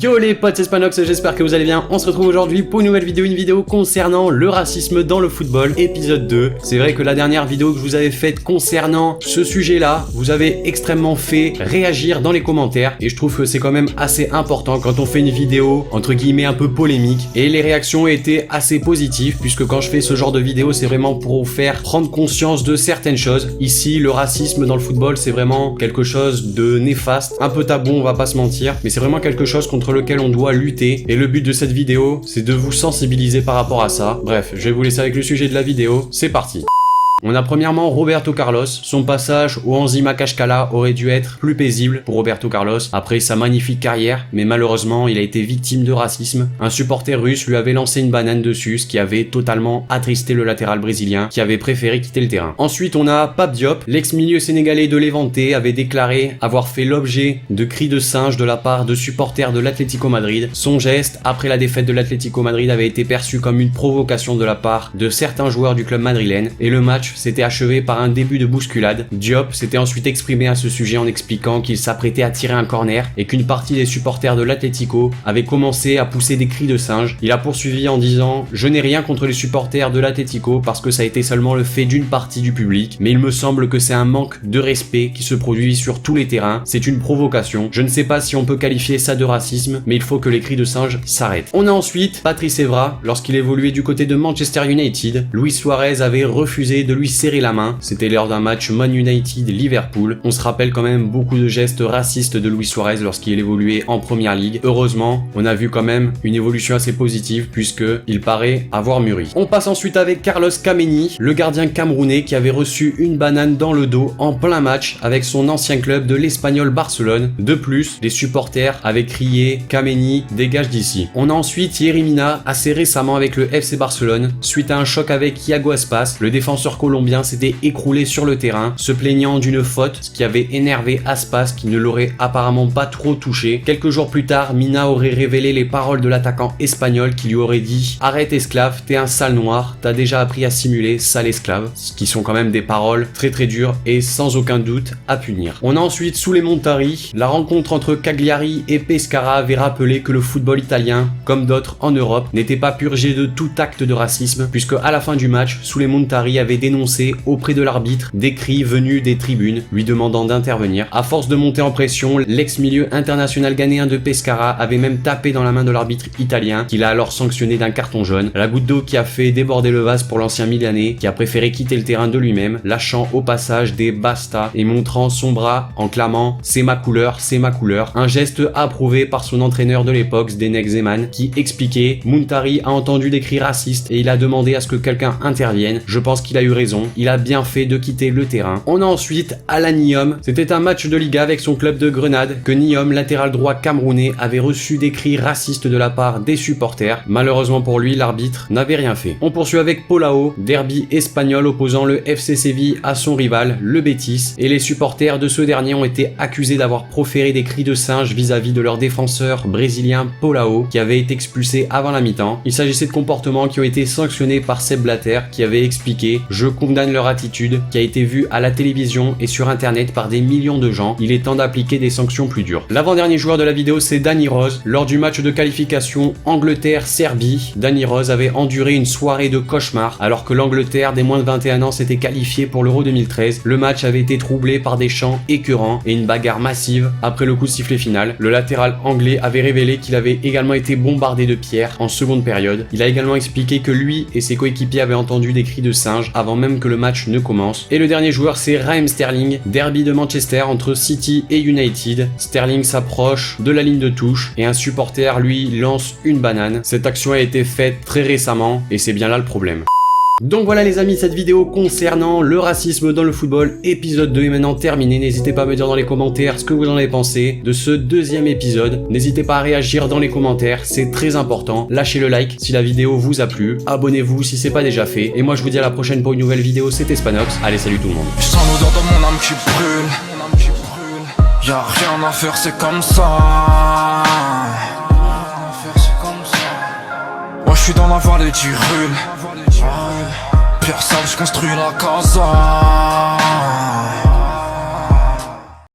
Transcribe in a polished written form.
Yo les potes, c'est Spanox, j'espère que vous allez bien. On se retrouve aujourd'hui pour une nouvelle vidéo, concernant le racisme dans le football, épisode 2. C'est vrai que la dernière vidéo que je vous avais faite concernant ce sujet-là, vous avez extrêmement fait réagir dans les commentaires. Et je trouve que c'est quand même assez important quand on fait une vidéo, entre guillemets, un peu polémique. Et les réactions étaient assez positives, puisque quand je fais ce genre de vidéo, c'est vraiment pour vous faire prendre conscience de certaines choses. Ici, le racisme dans le football, c'est vraiment quelque chose de néfaste, un peu tabou, on va pas se mentir, mais c'est vraiment quelque chose contre lequel on doit lutter. Et le but de cette vidéo, c'est de vous sensibiliser par rapport à ça. Bref, je vais vous laisser avec le sujet de la vidéo, c'est parti. On a premièrement Roberto Carlos. Son passage au Enzima Kashkala aurait dû être plus paisible pour Roberto Carlos après sa magnifique carrière, mais malheureusement il a été victime de racisme. Un supporter russe lui avait lancé une banane dessus, ce qui avait totalement attristé le latéral brésilien qui avait préféré quitter le terrain. Ensuite on a Pape Diop, l'ex-milieu sénégalais de Levante, avait déclaré avoir fait l'objet de cris de singe de la part de supporters de l'Atlético Madrid. Son geste après la défaite de l'Atlético Madrid avait été perçu comme une provocation de la part de certains joueurs du club madrilène et le match s'était achevé par un début de bousculade. Diop s'était ensuite exprimé à ce sujet en expliquant qu'il s'apprêtait à tirer un corner et qu'une partie des supporters de l'Atlético avait commencé à pousser des cris de singe. Il a poursuivi en disant « Je n'ai rien contre les supporters de l'Atlético parce que ça a été seulement le fait d'une partie du public, mais il me semble que c'est un manque de respect qui se produit sur tous les terrains. C'est une provocation. Je ne sais pas si on peut qualifier ça de racisme, mais il faut que les cris de singe s'arrêtent. » On a ensuite Patrice Evra. Lorsqu'il évoluait du côté de Manchester United, Luis Suarez avait refusé de lui serrer la main. C'était lors d'un match Man United-Liverpool. On se rappelle quand même beaucoup de gestes racistes de Luis Suarez lorsqu'il évoluait en Première Ligue. Heureusement, on a vu quand même une évolution assez positive puisque il paraît avoir mûri. On passe ensuite avec Carlos Kameni, le gardien camerounais qui avait reçu une banane dans le dos en plein match avec son ancien club de l'Espagnol Barcelone. De plus, les supporters avaient crié « Kameni, dégage d'ici ». On a ensuite Yerry Mina assez récemment avec le FC Barcelone. Suite à un choc avec Iago Aspas, le défenseur colombien s'était écroulé sur le terrain, se plaignant d'une faute, ce qui avait énervé Aspas qui ne l'aurait apparemment pas trop touché. Quelques jours plus tard, Mina aurait révélé les paroles de l'attaquant espagnol qui lui aurait dit « Arrête esclave, t'es un sale noir, t'as déjà appris à simuler, sale esclave », ce qui sont quand même des paroles très très dures et sans aucun doute à punir. On a ensuite Souley Montari. La rencontre entre Cagliari et Pescara avait rappelé que le football italien, comme d'autres en Europe, n'était pas purgé de tout acte de racisme, puisque à la fin du match, Souley Montari avait dénoncé auprès de l'arbitre des cris venus des tribunes lui demandant d'intervenir. À force de monter en pression, l'ex-milieu international ghanéen de Pescara avait même tapé dans la main de l'arbitre italien qui l'a alors sanctionné d'un carton jaune. La goutte d'eau qui a fait déborder le vase pour l'ancien Milanais qui a préféré quitter le terrain de lui-même, lâchant au passage des basta et montrant son bras en clamant « C'est ma couleur, c'est ma couleur ». Un geste approuvé par son entraîneur de l'époque, Zdenek Zeman, qui expliquait « Montari a entendu des cris racistes et il a demandé à ce que quelqu'un intervienne. Je pense qu'il a eu raison. Il a bien fait de quitter le terrain ». On a ensuite Alan Nyom. C'était un match de Liga avec son club de Grenade que Nyom, latéral droit camerounais, avait reçu des cris racistes de la part des supporters. Malheureusement pour lui, l'arbitre n'avait rien fait. On poursuit avec Paulao, derby espagnol opposant le FC Séville à son rival, le Betis, et les supporters de ce dernier ont été accusés d'avoir proféré des cris de singe vis-à-vis de leur défenseur brésilien Paulao qui avait été expulsé avant la mi-temps. Il s'agissait de comportements qui ont été sanctionnés par Sepp Blatter qui avait expliqué « Je condamne leur attitude qui a été vue à la télévision et sur internet par des millions de gens. Il est temps d'appliquer des sanctions plus dures ». L'avant-dernier joueur de la vidéo, c'est Danny Rose. Lors du match de qualification Angleterre-Serbie, Danny Rose avait enduré une soirée de cauchemar alors que l'Angleterre des moins de 21 ans s'était qualifiée pour l'Euro 2013. Le match avait été troublé par des chants écœurants et une bagarre massive après le coup de sifflet final. Le latéral anglais avait révélé qu'il avait également été bombardé de pierres en seconde période. Il a également expliqué que lui et ses coéquipiers avaient entendu des cris de singe avant même que le match ne commence. Et le dernier joueur, c'est Raheem Sterling, derby de Manchester entre City et United. Sterling s'approche de la ligne de touche et un supporter lui lance une banane. Cette action a été faite très récemment et c'est bien là le problème. Donc voilà les amis, cette vidéo concernant le racisme dans le football, épisode 2 est maintenant terminée. N'hésitez pas à me dire dans les commentaires ce que vous en avez pensé de ce deuxième épisode. N'hésitez pas à réagir dans les commentaires, c'est très important. Lâchez le like si la vidéo vous a plu. Abonnez-vous si c'est pas déjà fait. Et moi je vous dis à la prochaine pour une nouvelle vidéo, c'était Spanox. Allez, salut tout le monde. Je sens l'odeur de mon âme qui brûle. Y'a rien à faire, c'est comme ça. Moi je suis dans la vallée du Rhône. Pierre sale, je construis la casa.